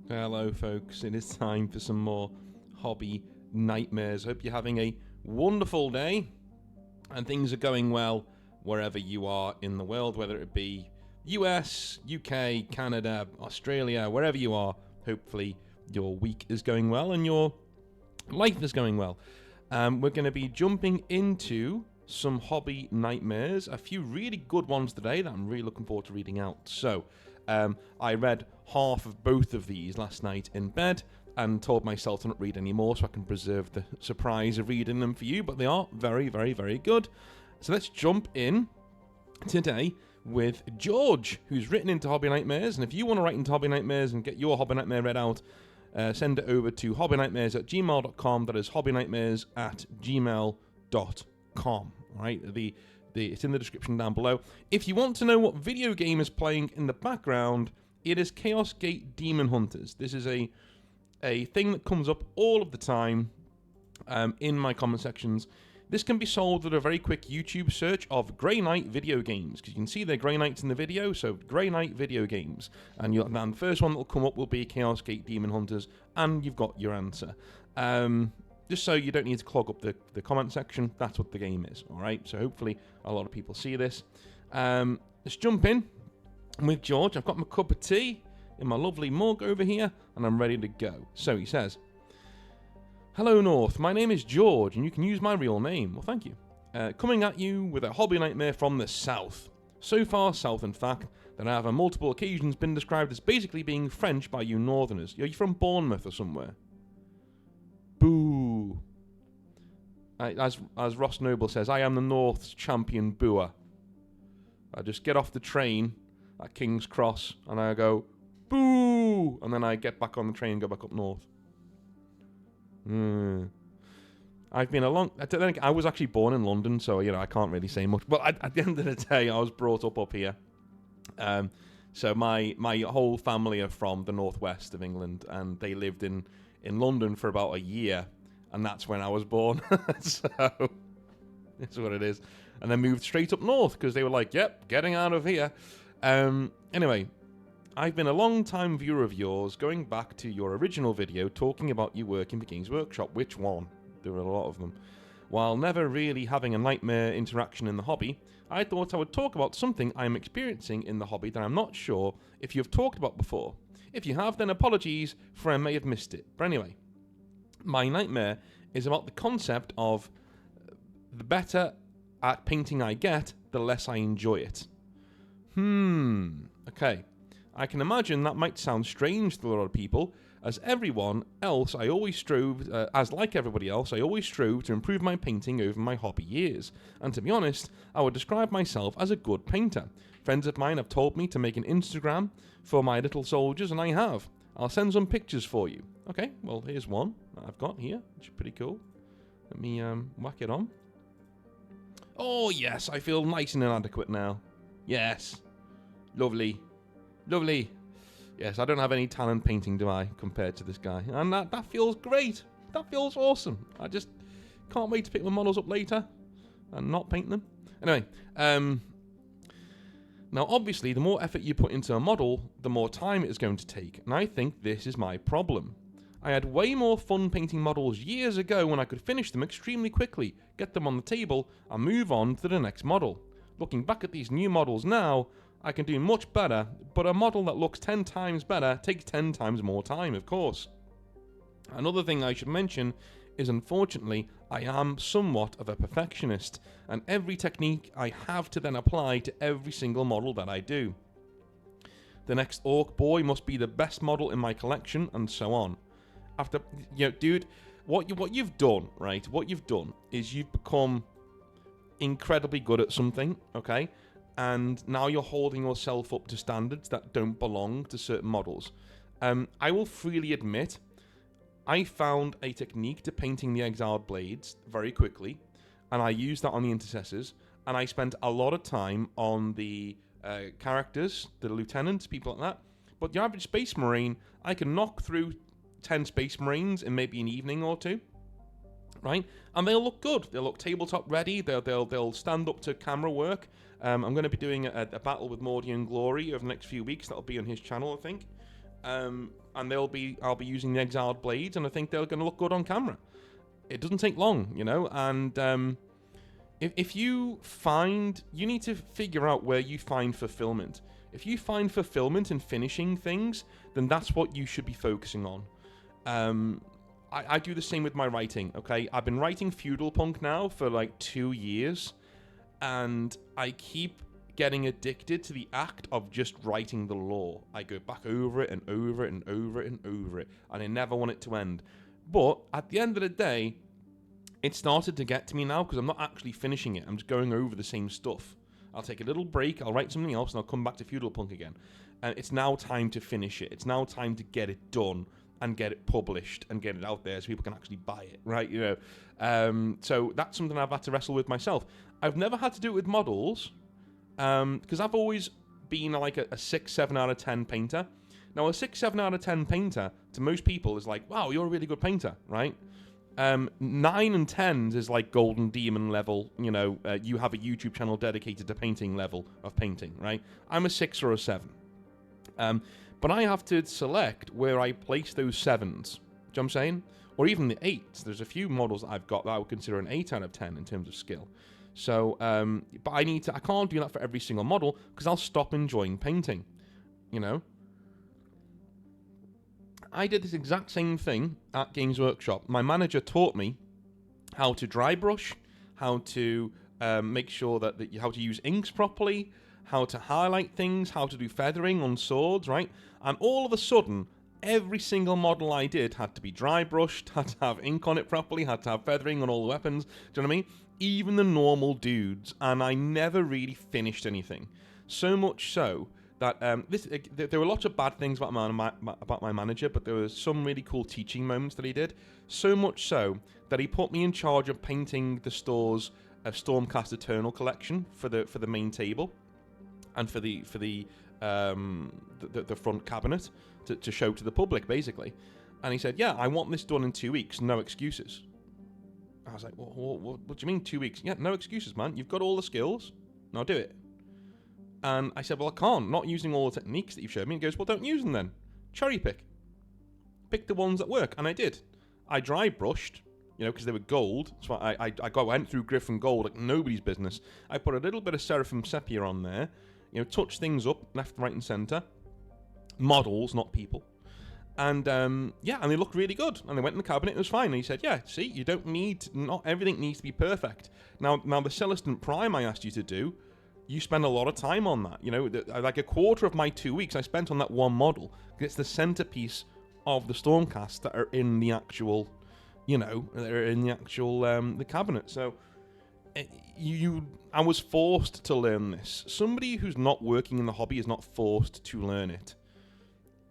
Hello folks, it is time for some more hobby nightmares. Hope you're having a wonderful day and things are going well wherever you are in the world, whether it be US, UK, Canada, Australia, wherever you are. Hopefully your week is going well and your life is going well. We're going to be jumping into some hobby nightmares, a few really good ones today that I'm really looking forward to reading out. So I read half of both of these last night in bed and told myself to not read any more so I can preserve the surprise of reading them for you, but they are very, very, very good. So let's jump in today with George, who's written into Hobby Nightmares, and if you want to write into Hobby Nightmares and get your Hobby Nightmare read out, send it over to hobbynightmares@gmail.com. That is hobbynightmares@gmail.com. Right? It's in the description down below. If you want to know what video game is playing in the background, it is Chaos Gate Demon Hunters. This is a thing that comes up all of the time in my comment sections. This can be solved with a very quick YouTube search of Grey Knight video games, because you can see they're Grey Knights in the video, so Grey Knight video games. And the first one that will come up will be Chaos Gate Demon Hunters, and you've got your answer. Just so you don't need to clog up the comment section, that's what the game is, alright? So hopefully a lot of people see this. Let's jump in with George. I've got my cup of tea in my lovely mug over here, and I'm ready to go. So he says, "Hello North, my name is George, and you can use my real name." Well, thank you. Coming at you with a hobby nightmare from the south. So far south, in fact, that I have on multiple occasions been described as basically being French by you northerners. Are you from Bournemouth or somewhere? Boo. As Ross Noble says, I am the North's champion booer. I just get off the train at King's Cross and I go, boo! And then I get back on the train and go back up north. I've been I was actually born in London, so I can't really say much. But at the end of the day, I was brought up here. So my whole family are from the northwest of England, and they lived in London for about a year, and that's when I was born. So that's what it is. And then moved straight up north because they were like, "Yep, getting out of here." Anyway. I've been a long-time viewer of yours, going back to your original video talking about you working for Games Workshop. Which one? There were a lot of them. While never really having a nightmare interaction in the hobby, I thought I would talk about something I am experiencing in the hobby that I'm not sure if you have talked about before. If you have, then apologies, for I may have missed it. But anyway, my nightmare is about the concept of the better at painting I get, the less I enjoy it. Okay. I can imagine that might sound strange to a lot of people, as everyone else I always strove, like everybody else, I always strove to improve my painting over my hobby years. And to be honest, I would describe myself as a good painter. Friends of mine have told me to make an Instagram for my little soldiers, and I have. I'll send some pictures for you. Okay, well here's one that I've got here, which is pretty cool. Let me whack it on. Oh yes, I feel nice and inadequate now. Yes, lovely. Lovely. Yes, I don't have any talent painting, do I, compared to this guy? And that feels great. That feels awesome. I just can't wait to pick my models up later and not paint them. Anyway, now obviously the more effort you put into a model, the more time it is going to take. And I think this is my problem. I had way more fun painting models years ago when I could finish them extremely quickly, get them on the table, and move on to the next model. Looking back at these new models now, I can do much better, but a model that looks 10 times better takes 10 times more time, of course. Another thing I should mention is, unfortunately, I am somewhat of a perfectionist, and every technique I have to then apply to every single model that I do. The next Orc Boy must be the best model in my collection, and so on. After, dude, what you've done, right? What you've done is you've become incredibly good at something, okay? And now you're holding yourself up to standards that don't belong to certain models. I will freely admit, I found a technique to painting the Exiled Blades very quickly, and I used that on the Intercessors, and I spent a lot of time on the characters, the lieutenants, people like that. But the average Space Marine, I can knock through 10 Space Marines in maybe an evening or two, right? And they'll look good. They'll look tabletop ready. They'll stand up to camera work. I'm going to be doing a battle with Mordian Glory over the next few weeks. That'll be on his channel, I think. and I'll be using the exiled blades, and I think they're going to look good on camera. It doesn't take long, you know, and if you need to figure out where you find fulfillment. If you find fulfillment in finishing things, then that's what you should be focusing on. I do the same with my writing, okay? I've been writing Feudal Punk now for like 2 years, and I keep getting addicted to the act of just writing the lore. I go back over it and over it and over it and over it, and I never want it to end. But at the end of the day, it started to get to me now because I'm not actually finishing it. I'm just going over the same stuff. I'll take a little break, I'll write something else, and I'll come back to Feudal Punk again. And it's now time to finish it. It's now time to get it done and get it published and get it out there so people can actually buy it, right? You know, so that's something I've had to wrestle with myself. I've never had to do it with models because I've always been like a 6, 7 out of 10 painter. Now, a 6, 7 out of 10 painter to most people is like, wow, you're a really good painter, right? 9 and 10s is like Golden Demon level, you know, you have a YouTube channel dedicated to painting level of painting, right? I'm a 6 or a 7. But I have to select where I place those 7s. Do you know what I'm saying? Or even the 8s. There's a few models that I've got that I would consider an 8 out of 10 in terms of skill. So, but I can't do that for every single model because I'll stop enjoying painting, you know? I did this exact same thing at Games Workshop. My manager taught me how to dry brush, how to make sure that how to use inks properly, how to highlight things, how to do feathering on swords, right? And all of a sudden, every single model I did had to be dry brushed, had to have ink on it properly, had to have feathering on all the weapons. Do you know what I mean? Even the normal dudes, and I never really finished anything. So much so that there were lots of bad things about my manager, but there were some really cool teaching moments that he did. So much so that he put me in charge of painting the store's Stormcast Eternal collection for the main table, and for the front cabinet to show to the public, basically. And he said, "Yeah, I want this done in 2 weeks, no excuses." I was like, "What do you mean 2 weeks?" "Yeah, no excuses, man. You've got all the skills. Now do it." And I said, "Well, I can't. Not using all the techniques that you've showed me." He goes, "Well, don't use them then. Cherry pick. Pick the ones that work." And I did. I dry brushed, you know, because they were gold. So I went through Griffin Gold like nobody's business. I put a little bit of Seraphim Sepia on there, you know, touch things up left, right, and centre. Models, not people. And yeah, and they looked really good. And they went in the cabinet, it was fine. And he said, "Yeah, see, you don't need, not everything needs to be perfect." Now the Celestant Prime I asked you to do, you spend a lot of time on that. You know, like a quarter of my 2 weeks I spent on that one model. It's the centerpiece of the Stormcast that are in the actual, you know, the cabinet. So I was forced to learn this. Somebody who's not working in the hobby is not forced to learn it.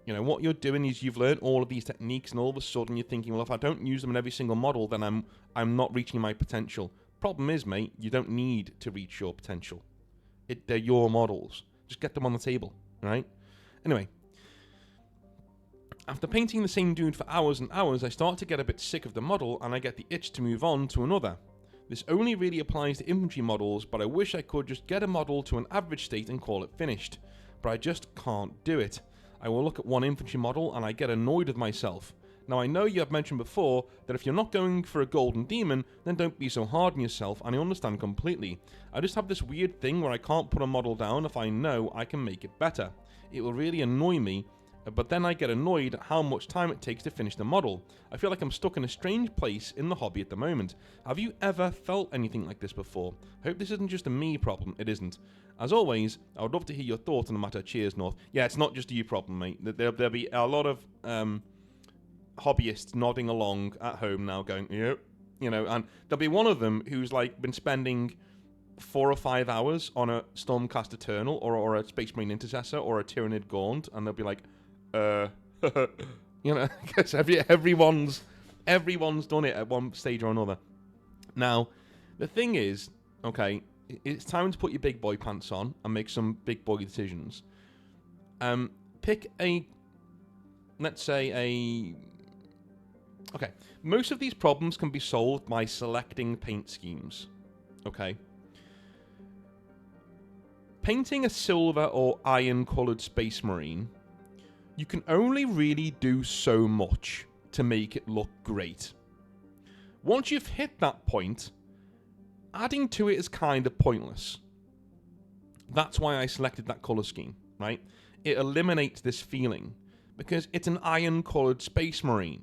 You know, what you're doing is you've learned all of these techniques, and all of a sudden you're thinking, well, if I don't use them in every single model, then I'm not reaching my potential. Problem is, mate, you don't need to reach your potential. They're your models. Just get them on the table, right? Anyway, after painting the same dude for hours and hours, I start to get a bit sick of the model, and I get the itch to move on to another. This only really applies to infantry models, but I wish I could just get a model to an average state and call it finished. But I just can't do it. I will look at one infantry model and I get annoyed with myself. Now, I know you have mentioned before that if you're not going for a golden demon, then don't be so hard on yourself, and I understand completely. I just have this weird thing where I can't put a model down if I know I can make it better. It will really annoy me, but then I get annoyed at how much time it takes to finish the model. I feel like I'm stuck in a strange place in the hobby at the moment. Have you ever felt anything like this before? I hope this isn't just a me problem. It isn't. As always, I would love to hear your thoughts on the matter. Cheers, North. Yeah, it's not just a you problem, mate. There'll be a lot of hobbyists nodding along at home now going, yep, you know, and there'll be one of them who's like been spending 4 or 5 hours on a Stormcast Eternal or a Space Marine Intercessor or a Tyranid Gaunt, and they'll be like, you know, because everyone's done it at one stage or another. Now, the thing is, okay, it's time to put your big boy pants on and make some big boy decisions. Pick let's say okay, most of these problems can be solved by selecting paint schemes, okay? Painting a silver or iron coloured Space Marine, you can only really do so much to make it look great. Once you've hit that point, adding to it is kind of pointless. That's why I selected that colour scheme, right? It eliminates this feeling, because it's an iron-coloured Space Marine.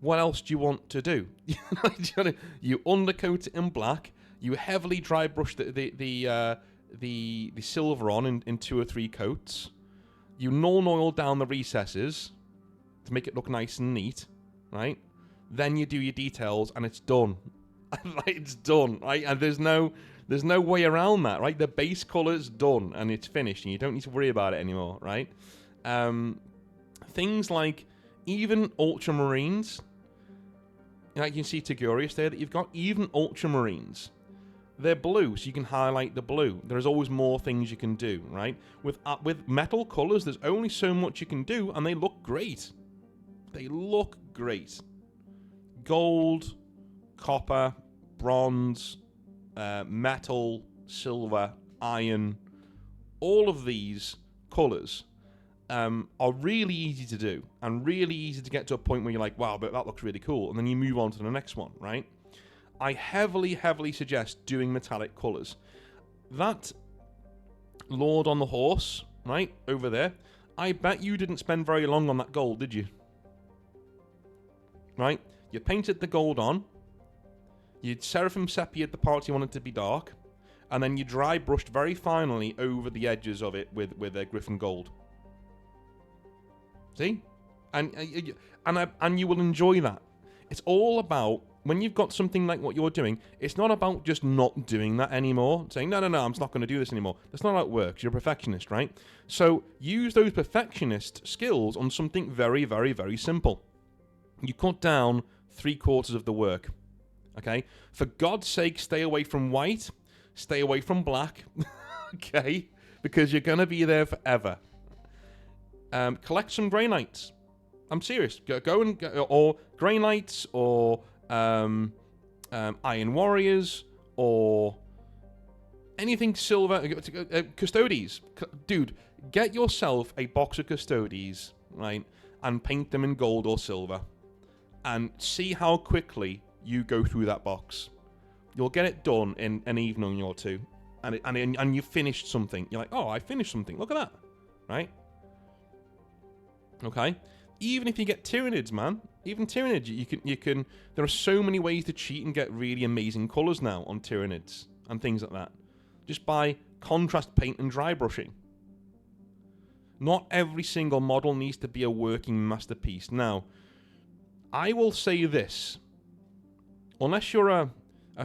What else do you want to do? You undercoat it in black, you heavily dry brush the silver on in 2 or 3 coats, you null oil down the recesses to make it look nice and neat, right? Then you do your details and it's done. It's done, right? And there's no way around that, right? The base colour's done and it's finished and you don't need to worry about it anymore, right? Things like even Ultramarines, like you can see Tagurius there that you've got, even Ultramarines, they're blue, so you can highlight the blue. There's always more things you can do, right? With metal colours, there's only so much you can do, and they look great. They look great. Gold, copper, bronze, metal, silver, iron, all of these colours are really easy to do, and really easy to get to a point where you're like, wow, but that looks really cool, and then you move on to the next one, right? I heavily suggest doing metallic colours. That Lord on the horse, right, over there, I bet you didn't spend very long on that gold, did you? Right? You painted the gold on, you Seraphim Sepiaed the parts you wanted to be dark, and then you dry brushed very finely over the edges of it with a Griffin Gold. See? And you will enjoy that. It's all about, when you've got something like what you're doing, it's not about just not doing that anymore. Saying, no, I'm just not going to do this anymore. That's not how it works. You're a perfectionist, right? So use those perfectionist skills on something very, very, very simple. You cut down 3/4 of the work. Okay? For God's sake, stay away from white. Stay away from black. Okay? Because you're going to be there forever. Collect some Grey Knights. I'm serious. Or Grey Knights, or Iron Warriors, or anything silver. Custodes. Dude, get yourself a box of Custodes, right, and paint them in gold or silver, and see how quickly you go through that box. You'll get it done in an evening or two, and you finished something. You're like, oh, I finished something. Look at that, right? Okay. Even if you get Tyranids, man, even Tyranids, you can. There are so many ways to cheat and get really amazing colours now on Tyranids and things like that, just by contrast paint and dry brushing. Not every single model needs to be a working masterpiece. Now, I will say this: unless you're a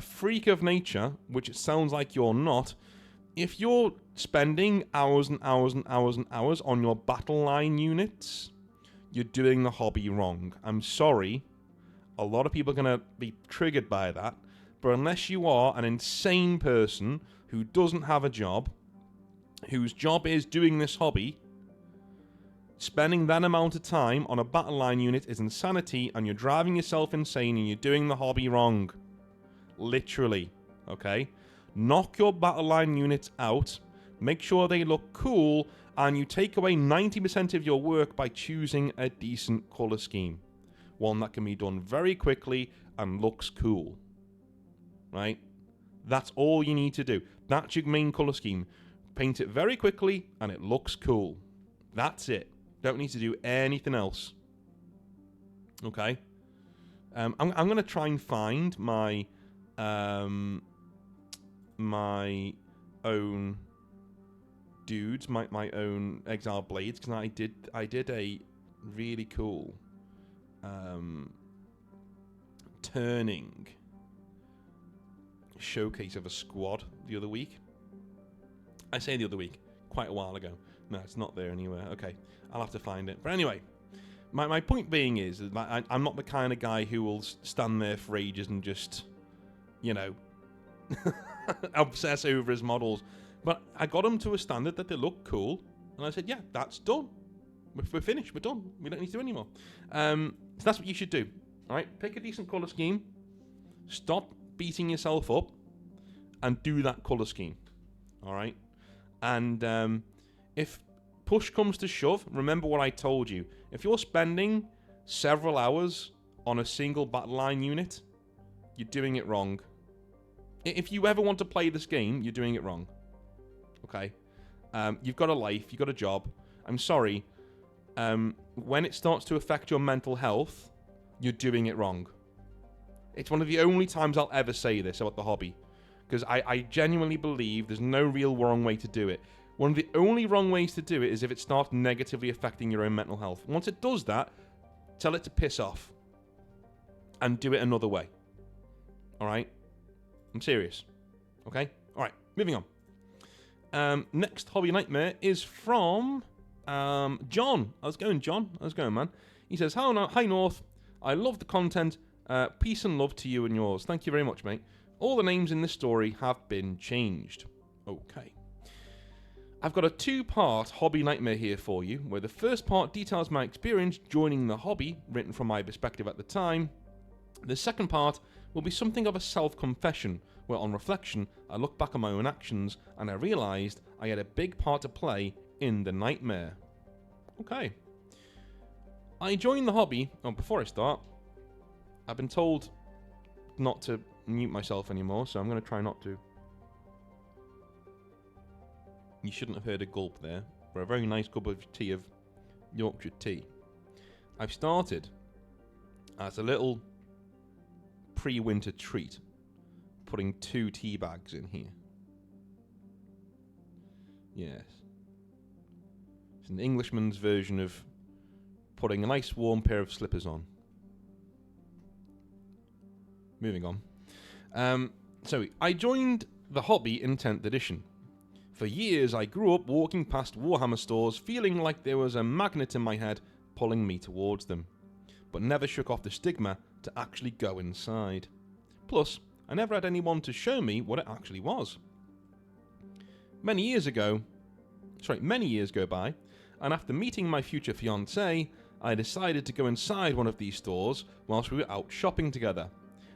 freak of nature, which it sounds like you're not, if you're spending hours and hours and hours and hours on your battle line units, you're doing the hobby wrong. I'm sorry. A lot of people are going to be triggered by that. But unless you are an insane person who doesn't have a job, whose job is doing this hobby, spending that amount of time on a battle line unit is insanity, and you're driving yourself insane, and you're doing the hobby wrong. Literally. Okay? Knock your battle line units out. Make sure they look cool, and you take away 90% of your work by choosing a decent colour scheme. One that can be done very quickly and looks cool. Right? That's all you need to do. That's your main colour scheme. Paint it very quickly and it looks cool. That's it. Don't need to do anything else. Okay? I'm going to try and find my my own dudes, my own Exile Blades, because I did a really cool turning showcase of a squad the other week. I say the other week, quite a while ago. No, it's not there anywhere. Okay, I'll have to find it. But anyway, my point being is that I'm not the kind of guy who will stand there for ages and just, you know, obsess over his models. But I got them to a standard that they look cool, and I said, yeah, that's done. We're finished. We're done. We don't need to do anymore. So that's what you should do. All right? Pick a decent colour scheme. Stop beating yourself up, and do that colour scheme. All right? And if push comes to shove, remember what I told you. If you're spending several hours on a single battle line unit, you're doing it wrong. If you ever want to play this game, you're doing it wrong. Okay? You've got a life, you've got a job. I'm sorry. When it starts to affect your mental health, you're doing it wrong. It's one of the only times I'll ever say this about the hobby. Because I genuinely believe there's no real wrong way to do it. One of the only wrong ways to do it is if it starts negatively affecting your own mental health. Once it does that, tell it to piss off. And do it another way. Alright? I'm serious. Okay? Alright, moving on. Next hobby nightmare is from John. How's it going, John? How's it going, man? He says, Hi, North. I love the content. Peace and love to you and yours. Thank you very much, mate. All the names in this story have been changed. Okay. I've got a 2-part hobby nightmare here for you, where the first part details my experience joining the hobby, written from my perspective at the time. The second part will be something of a self-confession, where on reflection, I look back on my own actions and I realised I had a big part to play in the nightmare. Okay. I joined the hobby, before I start, I've been told not to mute myself anymore, so I'm going to try not to. You shouldn't have heard a gulp there, for a very nice cup of tea of Yorkshire tea. I've started as a little pre-winter treat, putting 2 tea bags in here. Yes. It's an Englishman's version of putting a nice warm pair of slippers on. Moving on. So, I joined the hobby in 10th edition. For years, I grew up walking past Warhammer stores feeling like there was a magnet in my head pulling me towards them, but never shook off the stigma to actually go inside. Plus, I never had anyone to show me what it actually was. Many years go by, and after meeting my future fiancée, I decided to go inside one of these stores whilst we were out shopping together.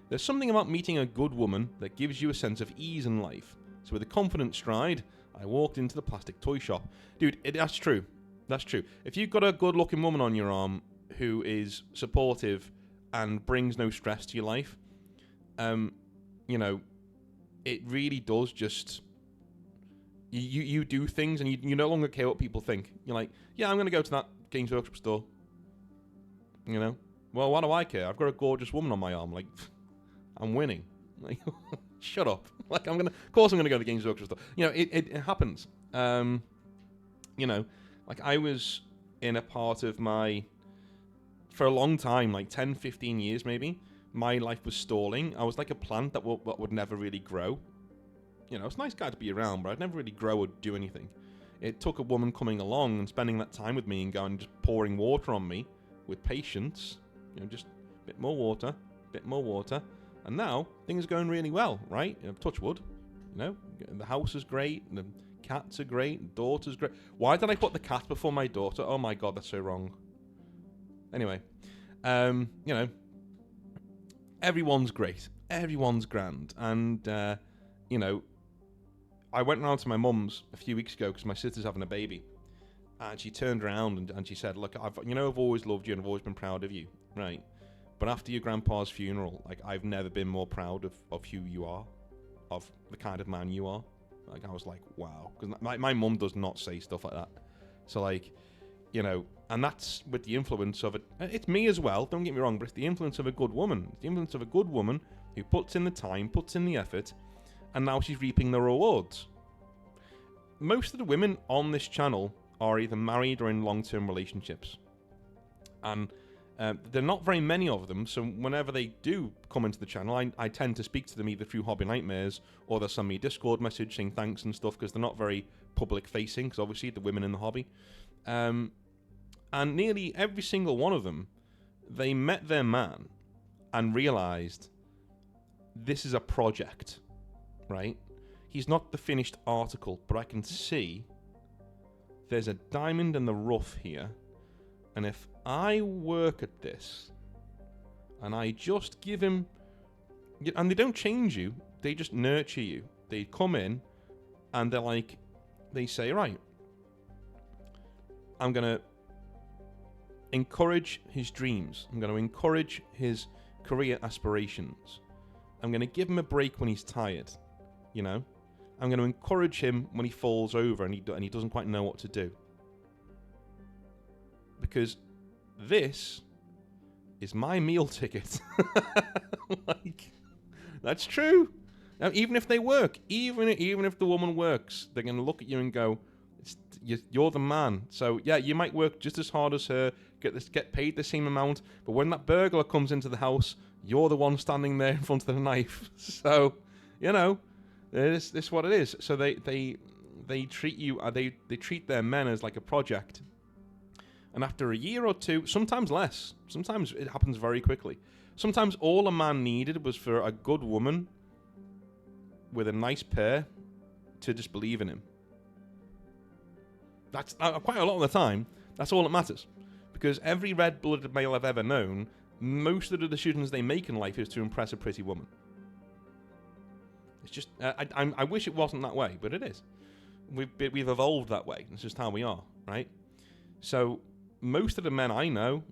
There's something about meeting a good woman that gives you a sense of ease in life. So with a confident stride, I walked into the plastic toy shop. Dude, that's true. That's true. If you've got a good-looking woman on your arm who is supportive and brings no stress to your life, you know, it really does just... You do things and you no longer care what people think. You're like, yeah, I'm going to go to that Games Workshop store. You know? Well, why do I care? I've got a gorgeous woman on my arm. Like, I'm winning. Like, shut up. Like, of course I'm going to go to the Games Workshop store. You know, it happens. You know, like I was in a part of for a long time, like 10, 15 years maybe, my life was stalling. I was like a plant that would never really grow. You know, it's a nice guy to be around, but I'd never really grow or do anything. It took a woman coming along and spending that time with me and going, just pouring water on me with patience. You know, just a bit more water, and now things are going really well, right? Touch wood. You know, the house is great, the cats are great, the daughter's great. Why did I put the cat before my daughter? Oh my god, that's so wrong. Anyway, you know, everyone's great, everyone's grand, and you know, I went round to my mum's a few weeks ago because my sister's having a baby, and she turned around and she said, "Look, I've always loved you and I've always been proud of you, right? But after your grandpa's funeral, like I've never been more proud of who you are, of the kind of man you are." Like I was like, wow, because my mum does not say stuff like that. So like, you know, and that's with the influence of it. It's me as well. Don't get me wrong, but it's the influence of a good woman. It's the influence of a good woman who puts in the time, puts in the effort, and now she's reaping the rewards. Most of the women on this channel are either married or in long-term relationships, and there are not very many of them, so whenever they do come into the channel, I tend to speak to them either through Hobby Nightmares, or they'll send me a Discord message saying thanks and stuff, because they're not very public-facing, because obviously the women in the hobby. And nearly every single one of them, they met their man and realised this is a project, right? He's not the finished article, but I can see there's a diamond in the rough here, and if I work at this, and I just give him... And they don't change you, they just nurture you. They come in, and they're like... They say, right, I'm going to encourage his dreams. I'm going to encourage his career aspirations. I'm going to give him a break when he's tired, you know? I'm going to encourage him when he falls over and he doesn't quite know what to do. Because this is my meal ticket. Like, that's true. Now, even if they work, even if the woman works, they're going to look at you and go, you're the man. So, yeah, you might work just as hard as her, get paid the same amount, but when that burglar comes into the house, you're the one standing there in front of the knife. So, you know, this is what it is. So they treat you, they treat their men as like a project. And after a year or two, sometimes less, sometimes it happens very quickly. Sometimes all a man needed was for a good woman with a nice pair to just believe in him. That's quite a lot of the time. That's all that matters. Because every red-blooded male I've ever known, most of the decisions they make in life is to impress a pretty woman. It's just, I wish it wasn't that way, but it is. We've evolved that way. It's just how we are, right? So most of the men I know,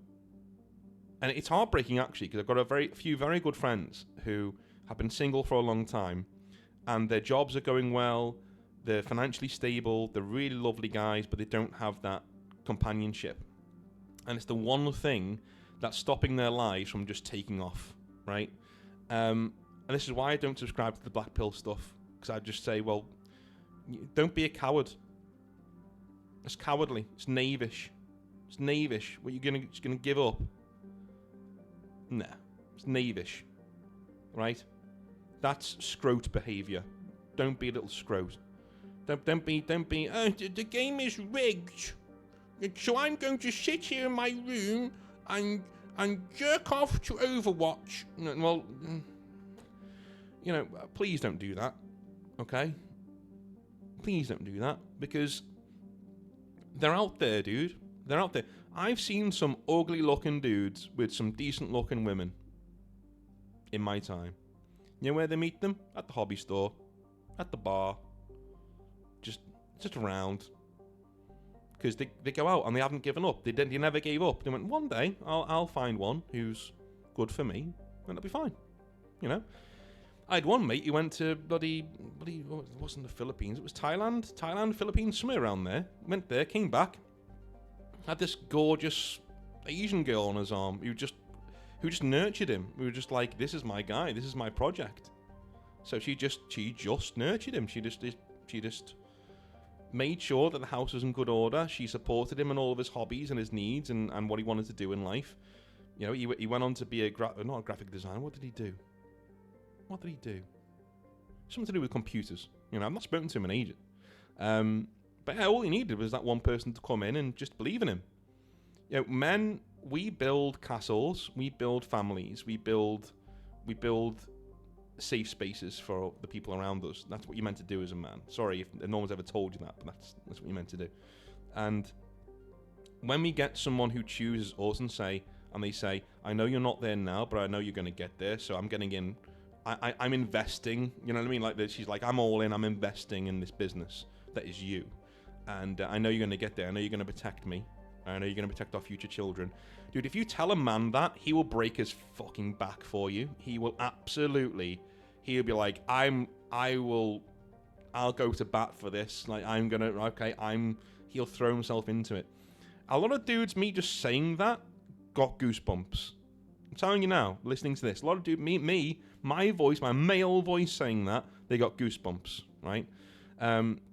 and it's heartbreaking actually, because I've got a few very good friends who have been single for a long time, and their jobs are going well, they're financially stable, they're really lovely guys, but they don't have that companionship. And it's the one thing that's stopping their lives from just taking off, right? And this is why I don't subscribe to the black pill stuff, because I just say, well, don't be a coward. It's cowardly. It's knavish. It's knavish. What, you're just gonna give up? Nah, it's knavish, right? That's scrote behaviour. Don't be a little scrote. Don't be. Oh, the game is rigged, so I'm going to sit here in my room and jerk off to Overwatch. Well, you know, please don't do that, okay? Please don't do that, because they're out there, dude. They're out there. I've seen some ugly-looking dudes with some decent-looking women in my time. You know where they meet them? At the hobby store, at the bar, just around. Because they go out and they haven't given up. They never gave up. They went, one day I'll find one who's good for me, and it'll be fine. You know. I had one mate who went to bloody it wasn't the Philippines. It was Thailand, Philippines, somewhere around there. Went there, came back, had this gorgeous Asian girl on his arm who just nurtured him. We were just like, this is my guy, this is my project. So she just nurtured him. She just made sure that the house was in good order. She supported him in all of his hobbies and his needs and what he wanted to do in life. You know, he went on to be not a graphic designer. What did he do? Something to do with computers. You know, I've not spoken to him in ages. But yeah, all he needed was that one person to come in and just believe in him. You know, men, we build castles, we build families, we build safe spaces for the people around us. That's what you're meant to do as a man. Sorry if no one's ever told you that, but that's what you're meant to do. And when we get someone who chooses us and they say, I know you're not there now, but I know you're going to get there, so I'm getting in. I'm investing, you know what I mean? Like this, she's like, I'm all in, I'm investing in this business that is you. And I know you're going to get there. I know you're going to protect me. I know you're going to protect our future children. Dude, if you tell a man that, he will break his fucking back for you. He will absolutely, he'll be like, I'll go to bat for this. Like, he'll throw himself into it. A lot of dudes, me just saying that, got goosebumps. I'm telling you now, listening to this, a lot of dudes, my voice, my male voice saying that, they got goosebumps, right?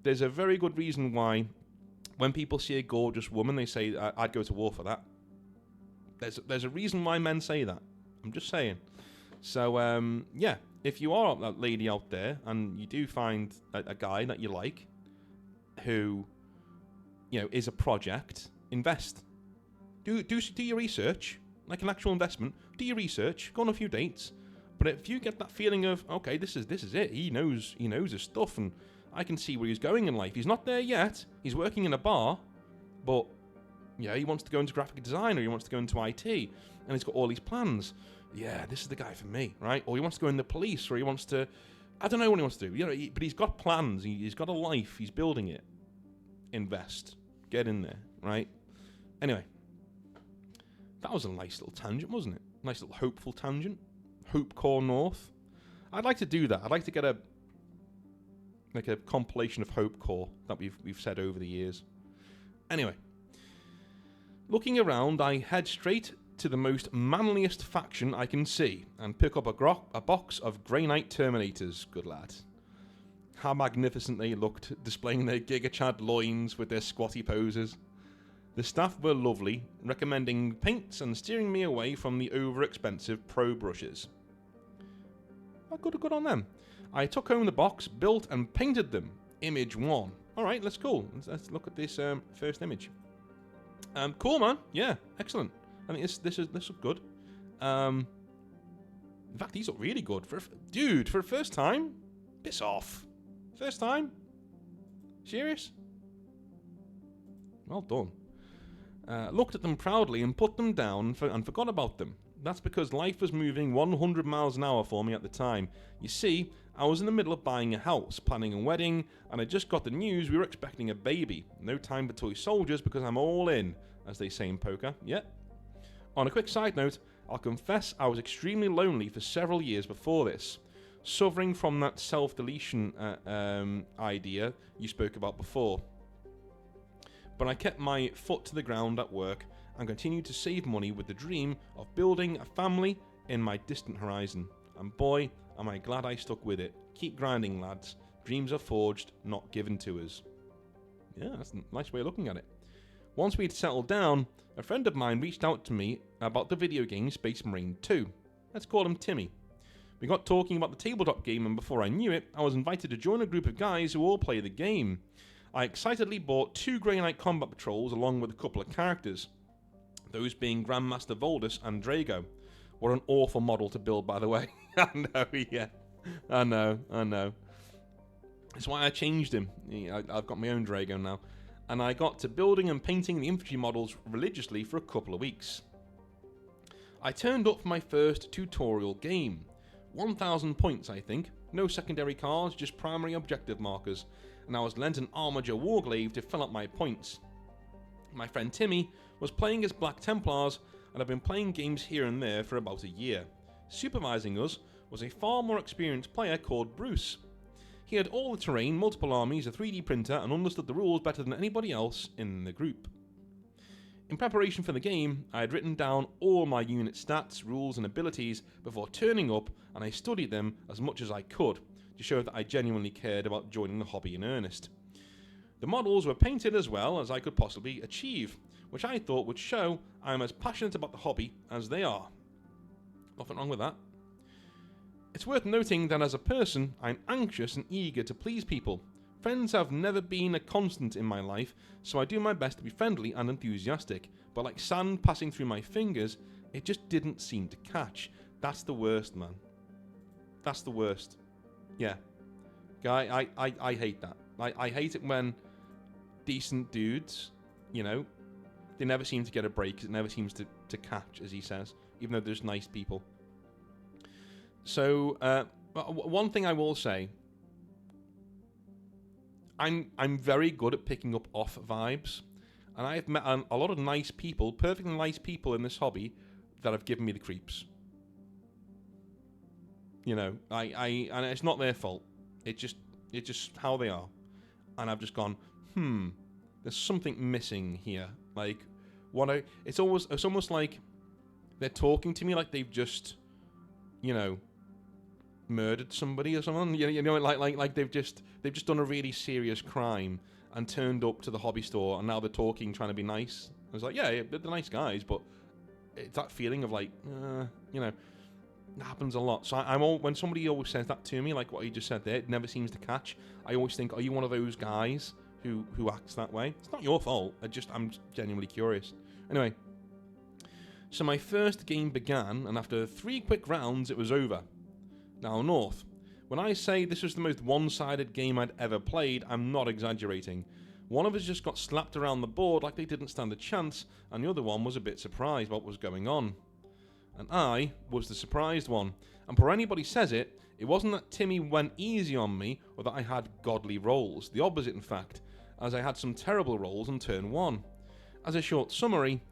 There's a very good reason why when people see a gorgeous woman, they say, I'd go to war for that. There's a reason why men say that. I'm just saying. So, yeah, if you are that lady out there and you do find a guy that you like who, you know, is a project, invest. Do your research, like an actual investment. Do your research, go on a few dates. But if you get that feeling of, okay, this is it, he knows his stuff, and I can see where he's going in life. He's not there yet. He's working in a bar, but yeah, he wants to go into graphic design, or he wants to go into IT, and he's got all these plans. Yeah, this is the guy for me, right? Or he wants to go in the police, or he wants to, I don't know what he wants to do. You know, but he's got plans. He's got a life. He's building it. Invest. Get in there, right? Anyway, that was a nice little tangent, wasn't it? Nice little hopeful tangent. Hope Core North. I'd like to do that. I'd like to get a compilation of Hope Core that we've said over the years. Anyway, looking around, I head straight to the most manliest faction I can see and pick up a box of Grey Knight Terminators. Good lad. How magnificent they looked, displaying their Giga Chad loins with their squatty poses. The staff were lovely, recommending paints and steering me away from the over-expensive pro brushes. Good on them. I took home the box, built and painted them. Image 1. Alright, let's go. Let's look at this first image. Cool, man. Yeah, excellent. I think this looks good. In fact, these look really good. Dude, for the first time? Piss off. First time? Serious? Well done. Looked at them proudly and put them down and forgot about them. That's because life was moving 100 miles an hour for me at the time. You see, I was in the middle of buying a house, planning a wedding, and I just got the news we were expecting a baby. No time for toy soldiers because I'm all in, as they say in poker. Yep. On a quick side note, I'll confess I was extremely lonely for several years before this, suffering from that self-deletion idea you spoke about before. But I kept my foot to the ground at work and continued to save money with the dream of building a family in my distant horizon. And boy, am I glad I stuck with it. Keep grinding, lads. Dreams are forged, not given to us. Yeah, that's a nice way of looking at it. Once we'd settled down, a friend of mine reached out to me about the video game Space Marine 2. Let's call him Timmy. We got talking about the tabletop game, and before I knew it, I was invited to join a group of guys who all play the game. I excitedly bought 2 Grey Knight combat patrols along with a couple of characters, those being Grandmaster Voldus and Drago. What an awful model to build, by the way. I know, yeah. I know. That's why I changed him. I've got my own Drago now. And I got to building and painting the infantry models religiously for a couple of weeks. I turned up for my first tutorial game. 1,000 points, I think. No secondary cards, just primary objective markers. And I was lent an Armiger Warglaive to fill up my points. My friend Timmy was playing as Black Templars, and I've been playing games here and there for about a year. Supervising us was a far more experienced player called Bruce. He had all the terrain, multiple armies, a 3D printer, and understood the rules better than anybody else in the group. In preparation for the game, I had written down all my unit stats, rules, and abilities before turning up, and I studied them as much as I could to show that I genuinely cared about joining the hobby in earnest. The models were painted as well as I could possibly achieve, which I thought would show I am as passionate about the hobby as they are. Nothing wrong with that. It's worth noting that as a person, I'm anxious and eager to please people. Friends have never been a constant in my life, so I do my best to be friendly and enthusiastic, but like sand passing through my fingers, it just didn't seem to catch. That's the worst, man. That's the worst. Yeah. I hate that. I hate it when decent dudes, you know, they never seem to get a break. It never seems to catch, as he says, even though there's nice people. So, one thing I will say, I'm very good at picking up off vibes, and I've met a lot of nice people, perfectly nice people in this hobby that have given me the creeps. You know, and it's not their fault. It's just how they are, and I've just gone, there's something missing here. Like, it's almost like they're talking to me like they've just, you know, murdered somebody or someone. You know, like they've just done a really serious crime and turned up to the hobby store, and now they're talking, trying to be nice. I was like, yeah, they're nice guys, but it's that feeling of like, you know, it happens a lot. So when somebody always says that to me, like what you just said there, it never seems to catch. I always think, are you one of those guys who acts that way? It's not your fault. I'm genuinely curious. Anyway, so my first game began, and after 3 quick rounds, it was over. Now, North, when I say this was the most one-sided game I'd ever played, I'm not exaggerating. One of us just got slapped around the board like they didn't stand a chance, and the other one was a bit surprised what was going on. And I was the surprised one. And before anybody says it, it wasn't that Timmy went easy on me or that I had godly rolls. The opposite, in fact, as I had some terrible rolls on turn 1. As a short summary,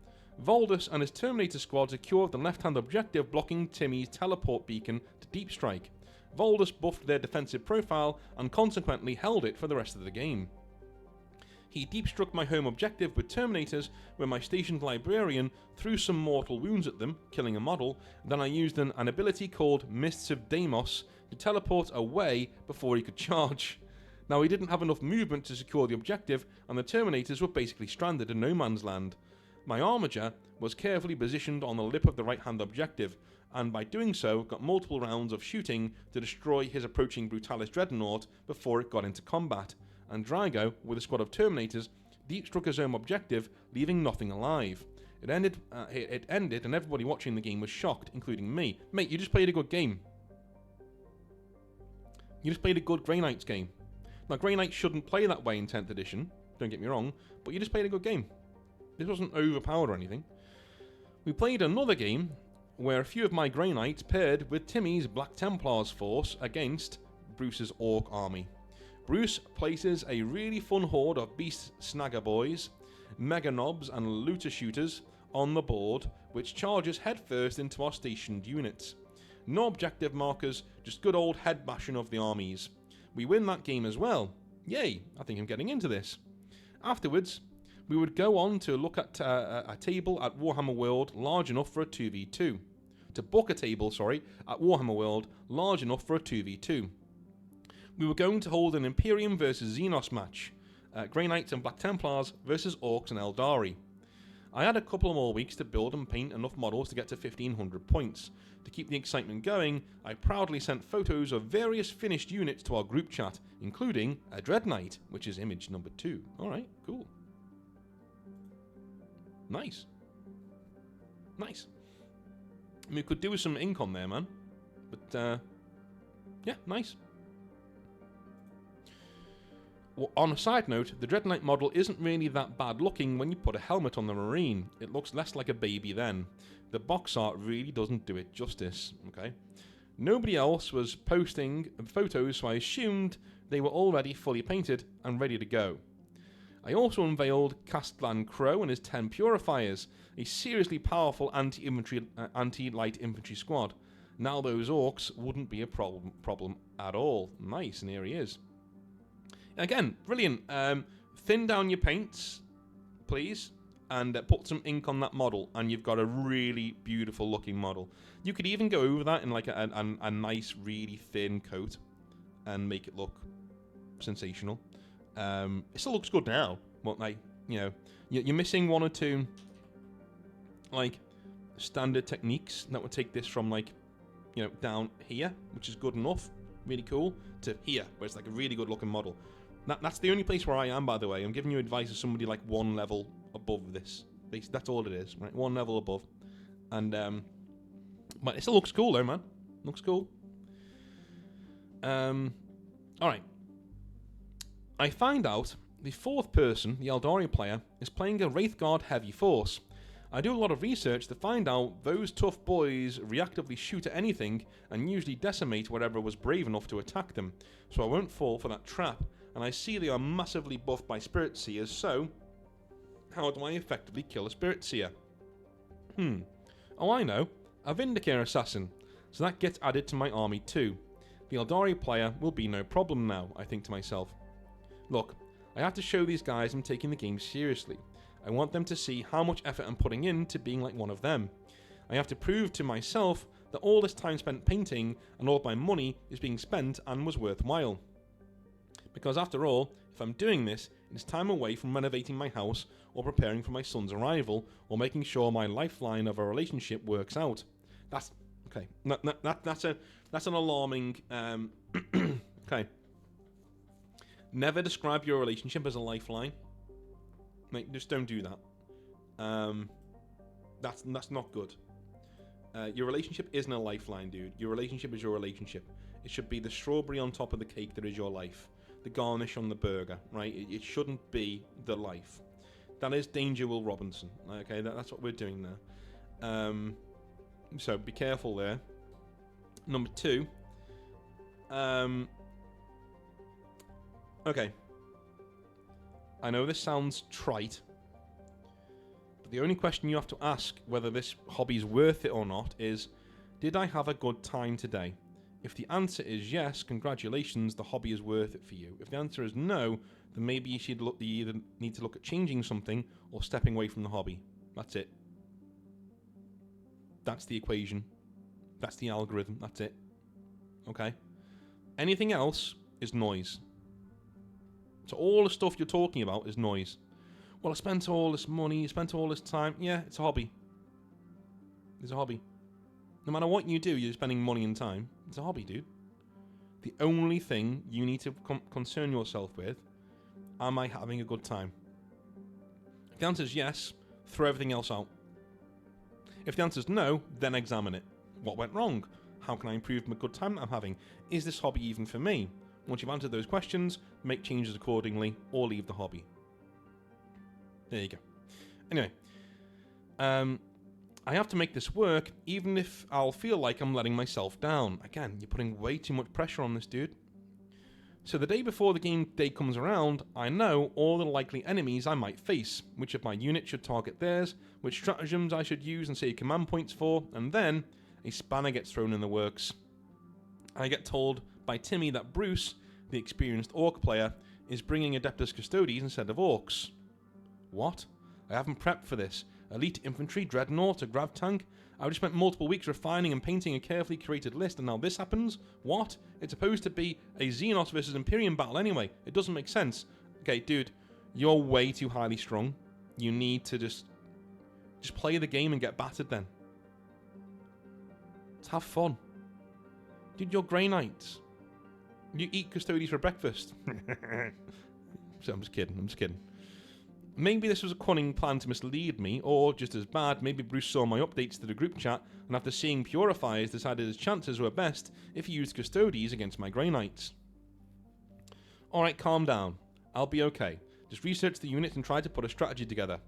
Voldus and his Terminator squad secured the left-hand objective, blocking Timmy's teleport beacon to deep strike. Voldus buffed their defensive profile and consequently held it for the rest of the game. He deep struck my home objective with Terminators, where my stationed librarian threw some mortal wounds at them, killing a model. Then I used an ability called Mists of Deimos to teleport away before he could charge. Now, he didn't have enough movement to secure the objective, and the Terminators were basically stranded in no man's land. My Armiger was carefully positioned on the lip of the right-hand objective, and by doing so got multiple rounds of shooting to destroy his approaching Brutalis Dreadnought before it got into combat. And Drago, with a squad of Terminators, deep struck his own objective, leaving nothing alive. It ended, and everybody watching the game was shocked, including me. Mate, you just played a good game. You just played a good Grey Knights game. Now, Grey Knights shouldn't play that way in 10th edition, don't get me wrong, but you just played a good game. This wasn't overpowered or anything. We played another game where a few of my Grey Knights paired with Timmy's Black Templars force against Bruce's Orc army. Bruce places a really fun horde of beast snagger boys, mega knobs and looter shooters on the board, which charges headfirst into our stationed units. No objective markers, just good old head bashing of the armies. We win that game as well. Yay, I think I'm getting into this. Afterwards, we would go on to look at a table at Warhammer World large enough for a 2v2. To book a table, at Warhammer World large enough for a 2v2. We were going to hold an Imperium versus Xenos match, Grey Knights and Black Templars versus Orcs and Eldari. I had a couple more weeks to build and paint enough models to get to 1500 points. To keep the excitement going, I proudly sent photos of various finished units to our group chat, including a Dread Knight, which is image number 2. Alright, cool. Nice. Nice. I mean, we could do with some ink on there, man. But, yeah, nice. Well, on a side note, the Dread Knight model isn't really that bad looking when you put a helmet on the Marine. It looks less like a baby then. The box art really doesn't do it justice, okay? Nobody else was posting photos, so I assumed they were already fully painted and ready to go. I also unveiled Castlan Crow and his 10 Purifiers, a seriously powerful anti-light infantry squad. Now those orcs wouldn't be a problem at all. Nice, and here he is. Again, brilliant. Thin down your paints, please, and put some ink on that model, and you've got a really beautiful looking model. You could even go over that in like a nice, really thin coat and make it look sensational. It still looks good now, but like, you know, you're missing one or two like standard techniques that would take this from like, you know, down here, which is good enough, really cool, to here, where it's like a really good looking model. That's the only place where I am, by the way. I'm giving you advice as somebody like one level above this. That's all it is, right? One level above. And, but it still looks cool though, man. Looks cool. Alright. I find out the fourth person, the Eldari player, is playing a Wraithguard heavy force. I do a lot of research to find out those tough boys reactively shoot at anything and usually decimate whatever was brave enough to attack them, so I won't fall for that trap, and I see they are massively buffed by Spirit Seers, so how do I effectively kill a Spirit Seer? Oh, I know, a Vindicare Assassin, so that gets added to my army too. The Eldari player will be no problem now, I think to myself. Look, I have to show these guys I'm taking the game seriously. I want them to see how much effort I'm putting into being like one of them. I have to prove to myself that all this time spent painting and all of my money is being spent and was worthwhile. Because after all, if I'm doing this, it's time away from renovating my house or preparing for my son's arrival or making sure my lifeline of a relationship works out. That's okay. That's an alarming. Okay. Never describe your relationship as a lifeline. Like, just don't do that. That's not good. Your relationship isn't a lifeline, dude. Your relationship is your relationship. It should be the strawberry on top of the cake that is your life. The garnish on the burger, right? It shouldn't be the life. That is Danger Will Robinson. Okay, that's what we're doing there. So be careful there. Number 2. Okay. I know this sounds trite, But the only question you have to ask whether this hobby is worth it or not is, did I have a good time today? If the answer is yes, congratulations, the hobby is worth it for you. If the answer is no, then maybe you either need to look at changing something or stepping away from the hobby. That's it. That's the equation. That's the algorithm. That's it. Okay? Anything else is noise. So all the stuff you're talking about is noise. Well, I spent all this money, I spent all this time. Yeah, it's a hobby. It's a hobby. No matter what you do, you're spending money and time. It's a hobby, dude. The only thing you need to concern yourself with, am I having a good time? If the answer is yes, throw everything else out. If the answer is no, then examine it. What went wrong? How can I improve the good time I'm having? Is this hobby even for me? Once you've answered those questions, make changes accordingly or leave the hobby. There you go. Anyway, I have to make this work even if I'll feel like I'm letting myself down. Again, you're putting way too much pressure on this dude. So the day before the game day comes around, I know all the likely enemies I might face, which of my units should target theirs, which stratagems I should use and save command points for, and then a spanner gets thrown in the works. I get told by Timmy that Bruce, the experienced orc player, is bringing Adeptus Custodes instead of orcs. What? I haven't prepped for this. Elite infantry, dreadnought, a grav tank. I've just spent multiple weeks refining and painting a carefully curated list, and now this happens? What? It's supposed to be a Xenos versus Imperium battle anyway. It doesn't make sense. Okay, dude, you're way too highly strung. You need to just play the game and get battered then. Let's have fun. Dude, you're Grey Knights. You eat Custodes for breakfast. So I'm just kidding. Maybe this was a cunning plan to mislead me, or just as bad, maybe Bruce saw my updates to the group chat, and after seeing Purifiers decided his chances were best if he used Custodes against my Grey Knights. Alright, calm down. I'll be okay. Just research the units and try to put a strategy together.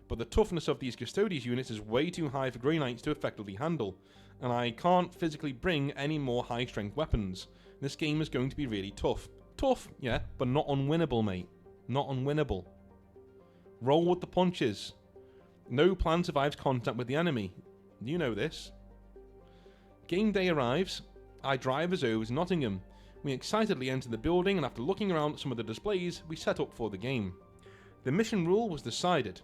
But the toughness of these Custodes units is way too high for Grey Knights to effectively handle, and I can't physically bring any more high-strength weapons. This game is going to be really tough. Tough, yeah, but not unwinnable, mate. Not unwinnable. Roll with the punches. No plan survives contact with the enemy. You know this. Game day arrives. I drive us over to Nottingham. We excitedly enter the building, and after looking around at some of the displays, we set up for the game. The mission rule was decided.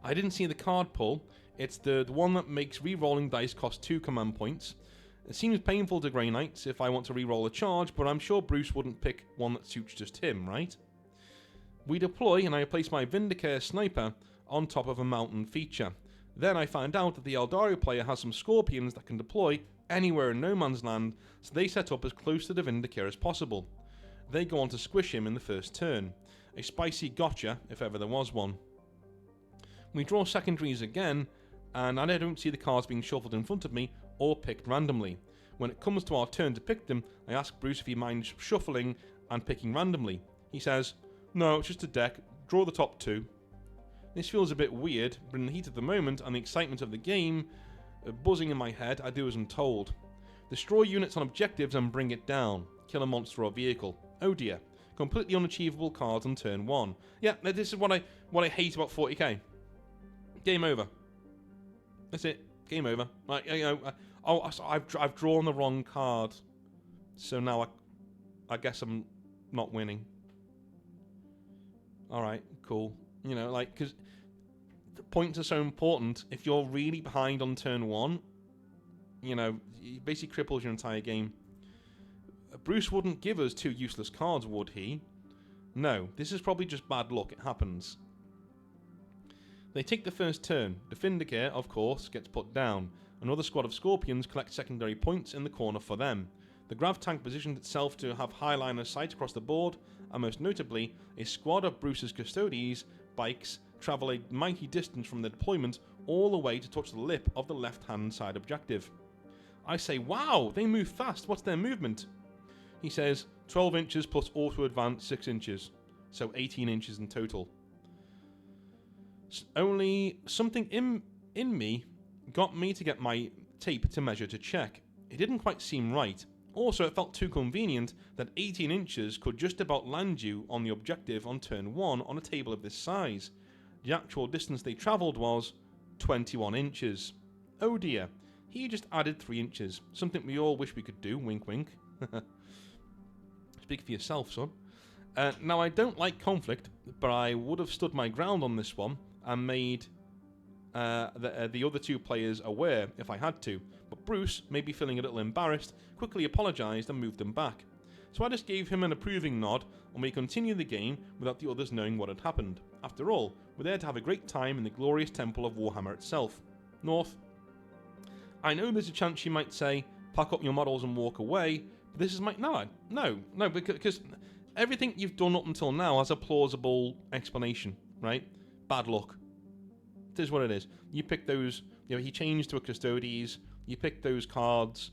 I didn't see the card pull. It's the one that makes re-rolling dice cost 2 command points. It seems painful to Grey Knights if I want to re-roll a charge, but I'm sure Bruce wouldn't pick one that suits just him, right? We deploy, and I place my Vindicare sniper on top of a mountain feature. Then I find out that the Eldario player has some Scorpions that can deploy anywhere in no man's land, so they set up as close to the Vindicare as possible. They go on to squish him in the first turn. A spicy gotcha, if ever there was one. We draw secondaries again, and I don't see the cards being shuffled in front of me or picked randomly. When it comes to our turn to pick them, I ask Bruce if he minds shuffling and picking randomly. He says, "No, it's just a deck, draw the top 2. This feels a bit weird, but in the heat of the moment and the excitement of the game buzzing in my head, I do as I'm told. Destroy units on objectives and bring it down. Kill a monster or vehicle. Oh dear. Completely unachievable cards on turn 1. Yeah, this is what I hate about 40k. Game over. That's it. Game over. I've drawn the wrong card, so now I guess I'm not winning. Alright, cool. You know, like, because the points are so important. If you're really behind on turn 1, you know, it basically cripples your entire game. Bruce wouldn't give us 2 useless cards, would he? No, this is probably just bad luck. It happens. They take the first turn. The Vindicare, of course, gets put down. Another squad of Scorpions collects secondary points in the corner for them. The Grav tank positioned itself to have high line of sight across the board, and most notably, a squad of Bruce's Custodes bikes travel a mighty distance from the deployment all the way to touch the lip of the left-hand side objective. I say, wow, they move fast, what's their movement? He says, 12 inches plus auto advance 6 inches, so 18 inches in total. Only something in me got me to get my tape to measure to check. It didn't quite seem right. Also, it felt too convenient that 18 inches could just about land you on the objective on turn 1 on a table of this size. The actual distance they travelled was 21 inches. Oh dear, he just added 3 inches. Something we all wish we could do, wink wink. Speak for yourself, son. Now, I don't like conflict, but I would have stood my ground on this one and made the other 2 players aware if I had to. But Bruce, maybe feeling a little embarrassed, quickly apologised and moved them back. So I just gave him an approving nod, and we continued the game without the others knowing what had happened. After all, we're there to have a great time in the glorious temple of Warhammer itself. North. I know there's a chance you might say, pack up your models and walk away, but this is my... No, because everything you've done up until now has a plausible explanation, right? Bad luck. It is what it is. You pick those... he changed to a Custodes, you pick those cards,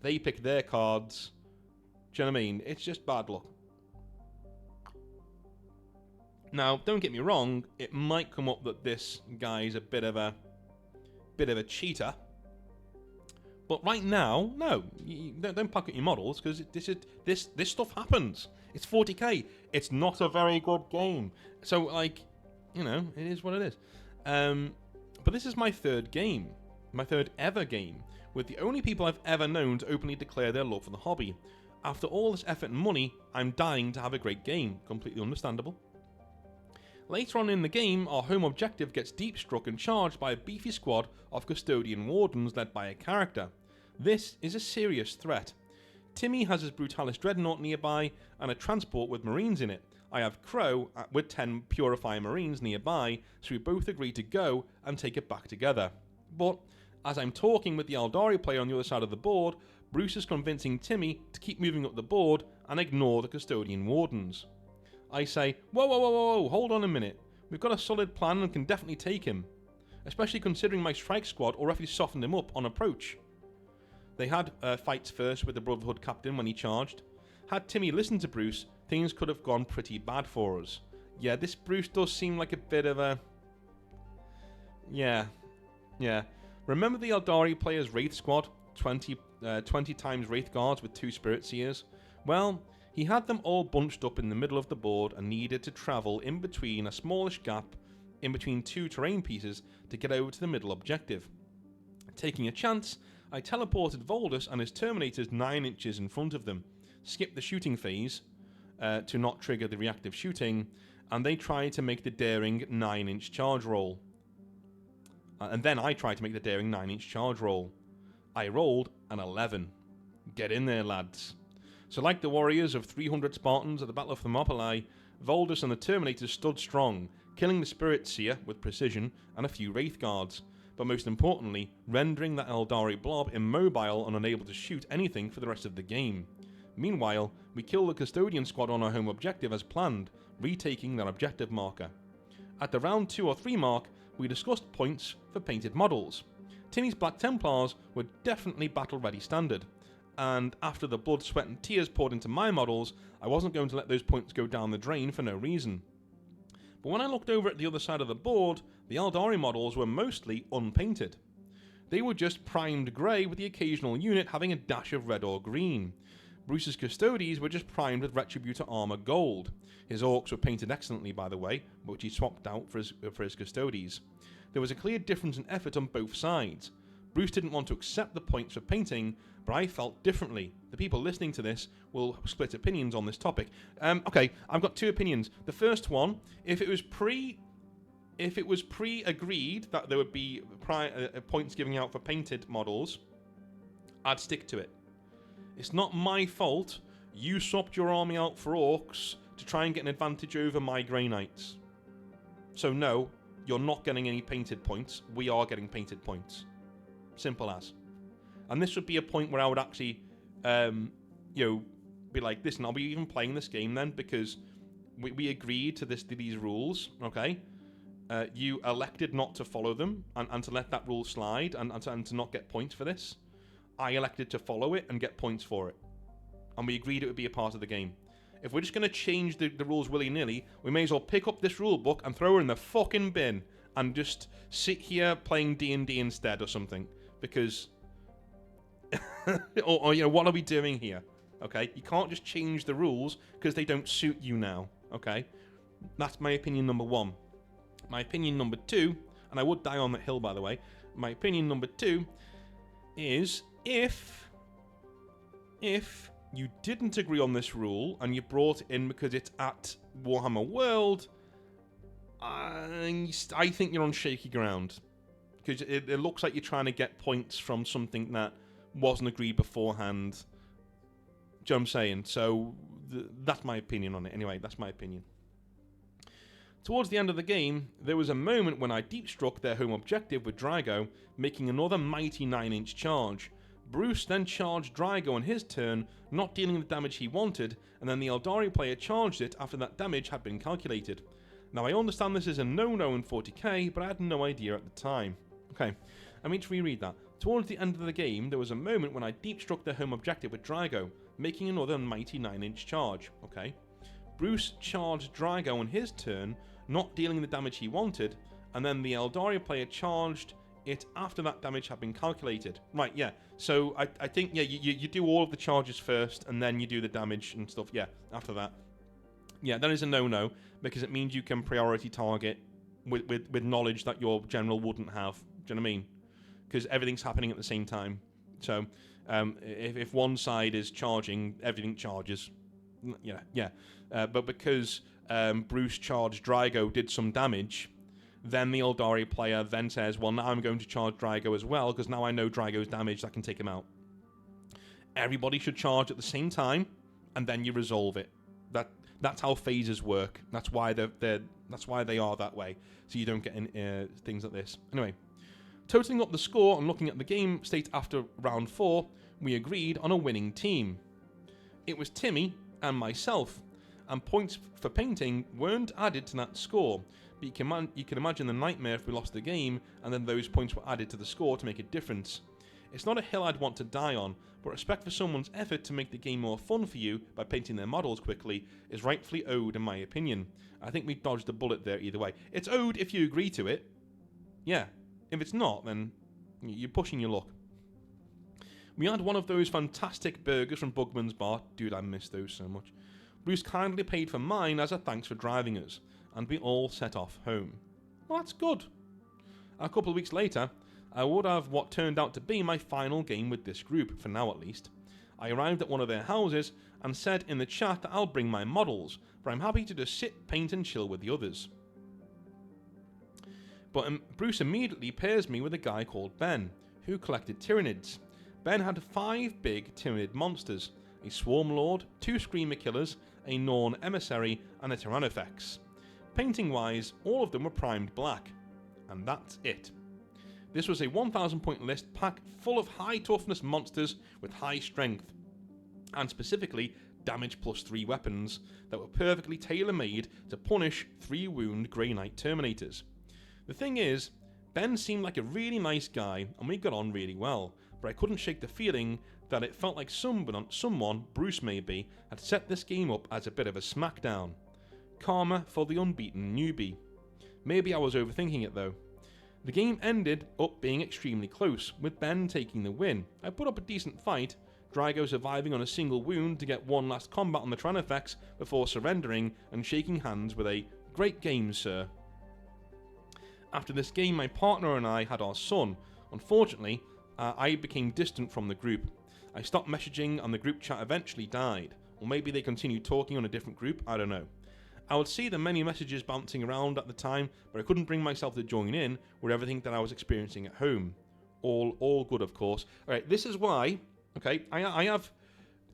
they pick their cards... Do you know what I mean? It's just bad luck. Now, don't get me wrong, it might come up that this guy's a bit of a cheater. But right now, no, don't pack up your models, because this stuff happens. It's 40k. It's not a very good game. So, like, it is what it is. But this is my 3rd game, my 3rd ever game, with the only people I've ever known to openly declare their love for the hobby. After all this effort and money, I'm dying to have a great game. Completely understandable. Later on in the game, our home objective gets deep struck and charged by a beefy squad of custodian wardens led by a character. This is a serious threat. Timmy has his Brutalis dreadnought nearby and a transport with marines in it. I have Crow with 10 Purifier marines nearby, so we both agree to go and take it back together. But as I'm talking with the Eldari player on the other side of the board, Bruce is convincing Timmy to keep moving up the board and ignore the custodian wardens. I say, whoa, hold on a minute. We've got a solid plan and can definitely take him. Especially considering my strike squad already softened him up on approach. They had fights first with the Brotherhood captain when he charged. Had Timmy listened to Bruce, things could have gone pretty bad for us. Yeah, this Bruce does seem like a bit of a... Yeah. Remember the Eldari player's Wraith squad? 20 times Wraith guards with 2 Spirit Seers? Well, he had them all bunched up in the middle of the board and needed to travel in between a smallish gap in between 2 terrain pieces to get over to the middle objective. Taking a chance, I teleported Voldus and his Terminators 9 inches in front of them, skipped the shooting phase to not trigger the reactive shooting, and they tried to make the daring 9-inch charge roll. And then I tried to make the daring 9-inch charge roll. I rolled an 11. Get in there, lads. So like the warriors of 300 Spartans at the Battle of Thermopylae, Voldus and the Terminators stood strong, killing the Spirit Seer with precision and a few Wraith Guards, but most importantly, rendering that Eldari blob immobile and unable to shoot anything for the rest of the game. Meanwhile, we kill the Custodian squad on our home objective as planned, retaking that objective marker. At the round 2 or 3 mark, we discussed points for painted models. Timmy's Black Templars were definitely battle-ready standard, and after the blood, sweat and tears poured into my models, I wasn't going to let those points go down the drain for no reason. But when I looked over at the other side of the board, the Eldari models were mostly unpainted. They were just primed grey with the occasional unit having a dash of red or green. Bruce's Custodes were just primed with Retributor armour gold. His Orcs were painted excellently, by the way, which he swapped out for his Custodes. There was a clear difference in effort on both sides. Bruce didn't want to accept the points for painting, but I felt differently. The people listening to this will split opinions on this topic. Okay, I've got 2 opinions. The first one, if it was pre-agreed that there would be points giving out for painted models, I'd stick to it. It's not my fault you swapped your army out for Orcs to try and get an advantage over my Grey Knights. So no, you're not getting any painted points. We are getting painted points. Simple as. And this would be a point where I would actually, be like, listen, I'll be even playing this game then, because we agreed to these rules, okay? You elected not to follow them and to let that rule slide and to not get points for this. I elected to follow it and get points for it. And we agreed it would be a part of the game. If we're just going to change the rules willy-nilly, we may as well pick up this rule book and throw her in the fucking bin and just sit here playing D&D instead or something. Because... or what are we doing here? Okay? You can't just change the rules because they don't suit you now. Okay? That's my opinion number 1. My opinion number 2, and I would die on that hill, by the way. My opinion number 2 is if you didn't agree on this rule and you brought it in because it's at Warhammer World, I think you're on shaky ground. Because it looks like you're trying to get points from something that wasn't agreed beforehand. Do you know what I'm saying? So that's my opinion on it. Anyway, that's my opinion. Towards the end of the game, there was a moment when I deep struck their home objective with Drago, making another mighty 9-inch charge. Bruce then charged Drago on his turn, not dealing the damage he wanted, and then the Eldari player charged it after that damage had been calculated. Now I understand this is a no-no in 40k, but I had no idea at the time. Okay, let me just reread that. Towards the end of the game, there was a moment when I deep struck their home objective with Drago, making another mighty 9-inch charge. Okay. Bruce charged Drago on his turn, not dealing the damage he wanted, and then the Eldari player charged it after that damage had been calculated. Right, yeah. So I think, yeah, you do all of the charges first, and then you do the damage and stuff, yeah, after that. Yeah, that is a no-no, because it means you can priority target with knowledge that your general wouldn't have. Do you know what I mean? Because everything's happening at the same time. So if one side is charging, everything charges. Yeah. But because Bruce charged Drago, did some damage, then the Eldari player then says, well, now I'm going to charge Drago as well, because now I know Drago's damaged, I can take him out. Everybody should charge at the same time, and then you resolve it. That's how phases work. That's why they are that way, so you don't get in things like this. Anyway, totaling up the score and looking at the game state after round 4, we agreed on a winning team. It was Timmy and myself, and points for painting weren't added to that score, but you can imagine the nightmare if we lost the game and then those points were added to the score to make a difference. It's not a hill I'd want to die on, but respect for someone's effort to make the game more fun for you by painting their models quickly is rightfully owed in my opinion. I think we dodged a bullet there either way. It's owed if you agree to it. Yeah. If it's not, then you're pushing your luck. We had one of those fantastic burgers from Bugman's Bar. Dude, I miss those so much. Bruce kindly paid for mine as a thanks for driving us, and we all set off home. Well, that's good. A couple of weeks later, I would have what turned out to be my final game with this group, for now at least. I arrived at one of their houses and said in the chat that I'll bring my models, for I'm happy to just sit, paint and chill with the others. But Bruce immediately pairs me with a guy called Ben, who collected Tyranids. Ben had 5 big Tyranid monsters, a Swarm Lord, 2 Screamer Killers, a Norn Emissary and a Tyrannofex. Painting-wise, all of them were primed black. And that's it. This was a 1000 point list pack full of high toughness monsters with high strength, and specifically damage plus 3 weapons that were perfectly tailor-made to punish 3 wound Grey Knight Terminators. The thing is, Ben seemed like a really nice guy and we got on really well, but I couldn't shake the feeling that it felt like someone, Bruce maybe, had set this game up as a bit of a smackdown. Karma for the unbeaten newbie. Maybe I was overthinking it though. The game ended up being extremely close, with Ben taking the win. I put up a decent fight, Drago surviving on a single wound to get one last combat on the Tyrannofex before surrendering and shaking hands with a "Great game, sir." After this game, my partner and I had our son. Unfortunately, I became distant from the group. I stopped messaging and the group chat eventually died. Or maybe they continued talking on a different group, I don't know. I would see the many messages bouncing around at the time, but I couldn't bring myself to join in with everything that I was experiencing at home. All good, of course. Alright, this is why, okay, I have,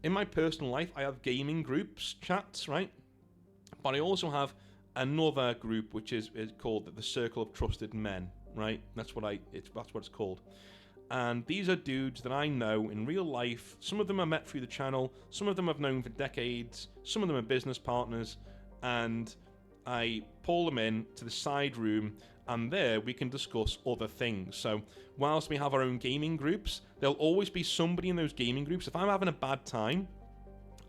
in my personal life, I have gaming groups, chats, right? But I also have another group which is called the Circle of Trusted Men, right? That's what it's called. And these are dudes that I know in real life. Some of them I met through the channel, some of them I've known for decades, some of them are business partners, and I pull them in to the side room, and there we can discuss other things. So whilst we have our own gaming groups, there'll always be somebody in those gaming groups. If I'm having a bad time,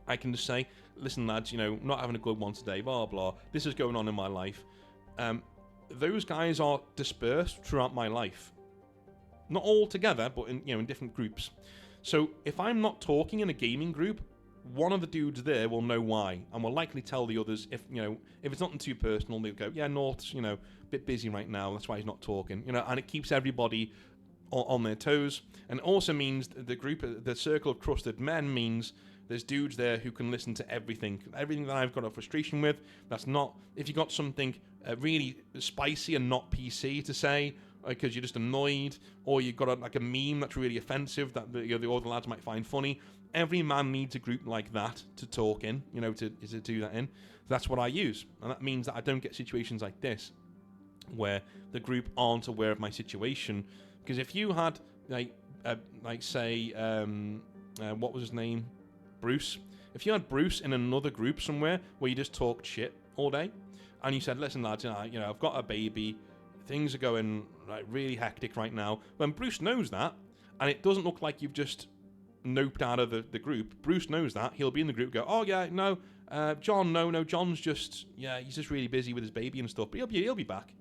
I can just say, listen lads, you know, not having a good one today, blah blah, this is going on in my life. Those guys are dispersed throughout my life. Not all together, but in different groups. So if I'm not talking in a gaming group, one of the dudes there will know why, and will likely tell the others if it's nothing too personal. They'll go, yeah, North's a bit busy right now, that's why he's not talking. And it keeps everybody on their toes, and it also means the circle of trusted men means there's dudes there who can listen to everything that I've got a frustration with. That's not, if you got something really spicy and not PC to say, because you're just annoyed, or you've got a meme that's really offensive that the other lads might find funny. Every man needs a group like that to talk in, to do that in. That's what I use, and that means that I don't get situations like this, where the group aren't aware of my situation. Because if you had, say, what was his name? Bruce. If you had Bruce in another group somewhere where you just talked shit all day, and you said, listen lads, I've got a baby, things are going really hectic right now. When Bruce knows that, and it doesn't look like you've just noped out of the group, Bruce knows that, he'll be in the group, go, oh yeah, no, John, no, John's just, he's just really busy with his baby and stuff, but he'll be back,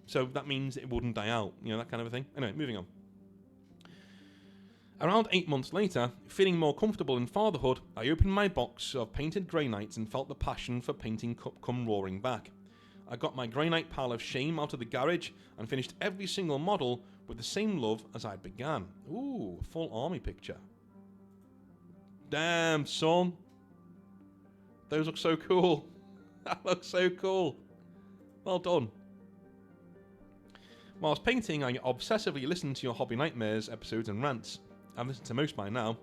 So that means it wouldn't die out, that kind of a thing. Anyway, moving on. Around 8 months later, feeling more comfortable in fatherhood, I opened my box of painted Grey Knights and felt the passion for painting come roaring back. I got my Grey Knight pile of shame out of the garage and finished every single model with the same love as I began. Ooh, full army picture. Damn, son. Those look so cool. That looks so cool. Well done. Whilst painting, I obsessively listened to your Hobby Nightmares episodes and rants. I've listened to most by now.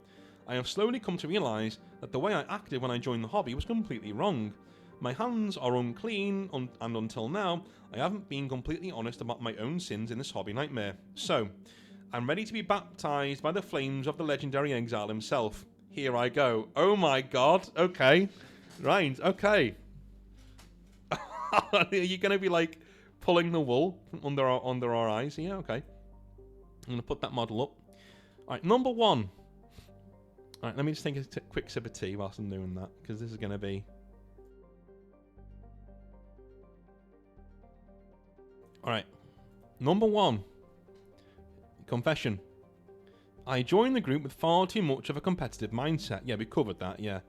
I have slowly come to realise that the way I acted when I joined the hobby was completely wrong. My hands are unclean, and until now, I haven't been completely honest about my own sins in this Hobby Nightmare. So, I'm ready to be baptised by the flames of the legendary exile himself. Here I go. Oh my god. Okay. Right. Okay. Are you going to be pulling the wool from under our eyes? Yeah, okay. I'm going to put that model up. Alright, number 1. Alright, let me just take a quick sip of tea whilst I'm doing that, because this is going to be... Alright, number 1. Confession. I joined the group with far too much of a competitive mindset. Yeah, we covered that, yeah.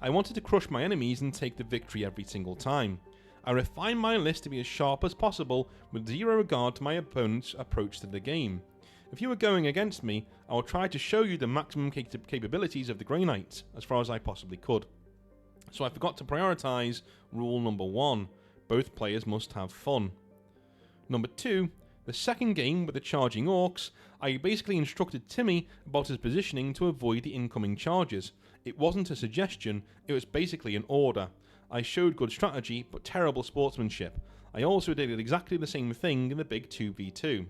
I wanted to crush my enemies and take the victory every single time. I refined my list to be as sharp as possible with zero regard to my opponent's approach to the game. If you were going against me, I will try to show you the maximum capabilities of the Grey Knights, as far as I possibly could. So I forgot to prioritise rule number 1. Both players must have fun. Number 2, the second game with the charging orcs, I basically instructed Timmy about his positioning to avoid the incoming charges. It wasn't a suggestion, it was basically an order. I showed good strategy, but terrible sportsmanship. I also did exactly the same thing in the big 2v2.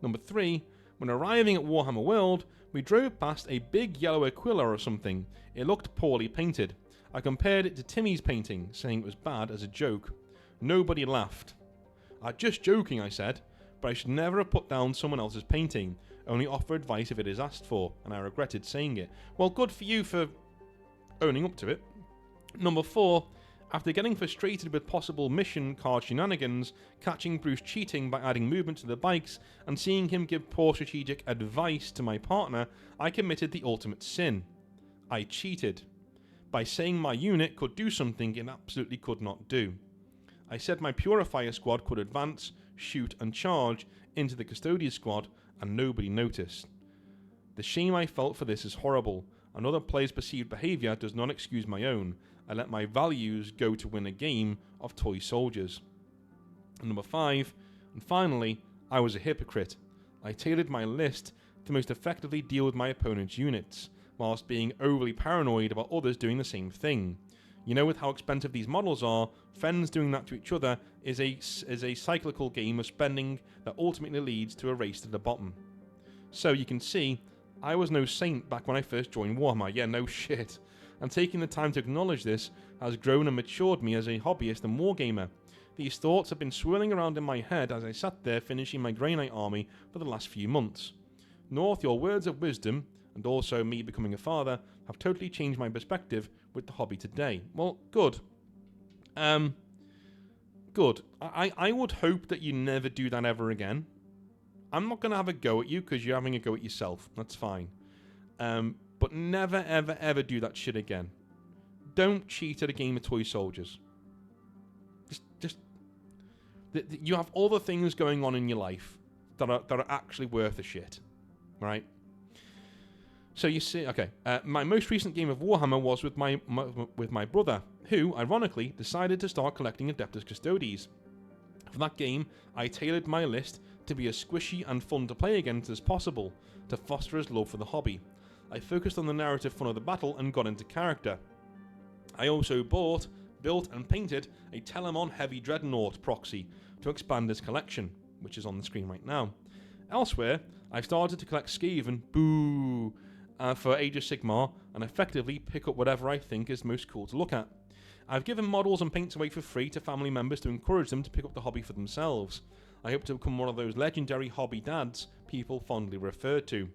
Number 3, when arriving at Warhammer World, we drove past a big yellow Aquila or something. It looked poorly painted. I compared it to Timmy's painting, saying it was bad as a joke. Nobody laughed. Just joking, I said, but I should never have put down someone else's painting, only offer advice if it is asked for, and I regretted saying it. Well, good for you for owning up to it. Number 4, after getting frustrated with possible mission card shenanigans, catching Bruce cheating by adding movement to the bikes, and seeing him give poor strategic advice to my partner, I committed the ultimate sin. I cheated. By saying my unit could do something it absolutely could not do. I said my Purifier squad could advance, shoot and charge into the Custodian squad, and nobody noticed. The shame I felt for this is horrible. Another player's perceived behaviour does not excuse my own. I let my values go to win a game of toy soldiers. And number 5, and finally, I was a hypocrite. I tailored my list to most effectively deal with my opponent's units, whilst being overly paranoid about others doing the same thing. With how expensive these models are, friends doing that to each other is a cyclical game of spending that ultimately leads to a race to the bottom. So you can see, I was no saint back when I first joined Warhammer. Yeah, no shit. And taking the time to acknowledge this has grown and matured me as a hobbyist and wargamer. These thoughts have been swirling around in my head as I sat there finishing my Grey Knight army for the last few months. North, your words of wisdom, and also me becoming a father, have totally changed my perspective with the hobby today. Well, good. Good. I would hope that you never do that ever again. I'm not going to have a go at you because you're having a go at yourself. That's fine. But never, ever, ever do that shit again. Don't cheat at a game of toy soldiers. You have other things going on in your life that are actually worth a shit, right? So you see, okay, my most recent game of Warhammer was with my brother, who, ironically, decided to start collecting Adeptus Custodes. For that game, I tailored my list to be as squishy and fun to play against as possible, to foster his love for the hobby. I focused on the narrative fun of the battle and got into character. I also bought, built and painted a Telemon Heavy Dreadnought proxy to expand his collection, which is on the screen right now. Elsewhere, I've started to collect Skaven, for Age of Sigmar, and effectively pick up whatever I think is most cool to look at. I've given models and paints away for free to family members to encourage them to pick up the hobby for themselves. I hope to become one of those legendary hobby dads people fondly refer to.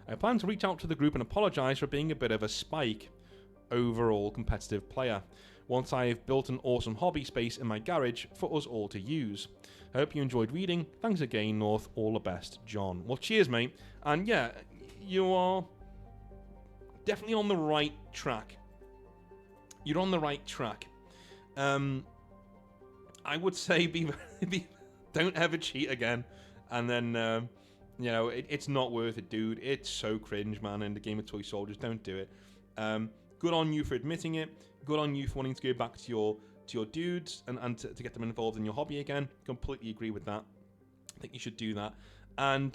I plan to reach out to the group and apologise for being a bit of a spike overall competitive player, once I have built an awesome hobby space in my garage for us all to use. I hope you enjoyed reading. Thanks again, North. All the best, John. Well, cheers, mate. And yeah, you are definitely on the right track. You're on the right track. I would say don't ever cheat again. And then, it's not worth it, dude. It's so cringe, man, in the game of toy soldiers. Don't do it. Good on you for admitting it. Good on you for wanting to go back to your dudes and to get them involved in your hobby again. Completely agree with that. I think you should do that. And,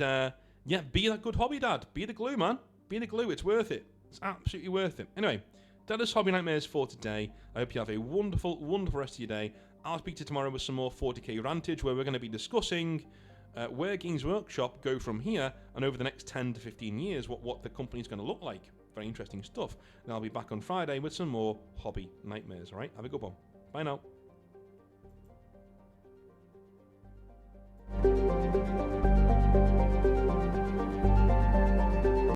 be that good hobby dad. Be the glue, man. Be the glue. It's worth it. It's absolutely worth it. Anyway, that is Hobby Nightmares for today. I hope you have a wonderful, wonderful rest of your day. I'll speak to you tomorrow with some more 40k rantage, where we're going to be discussing where Games Workshop go from here and over the next 10 to 15 years, what the company's going to look like. Very interesting stuff. And I'll be back on Friday with some more Hobby Nightmares. All right, have a good one. Bye now.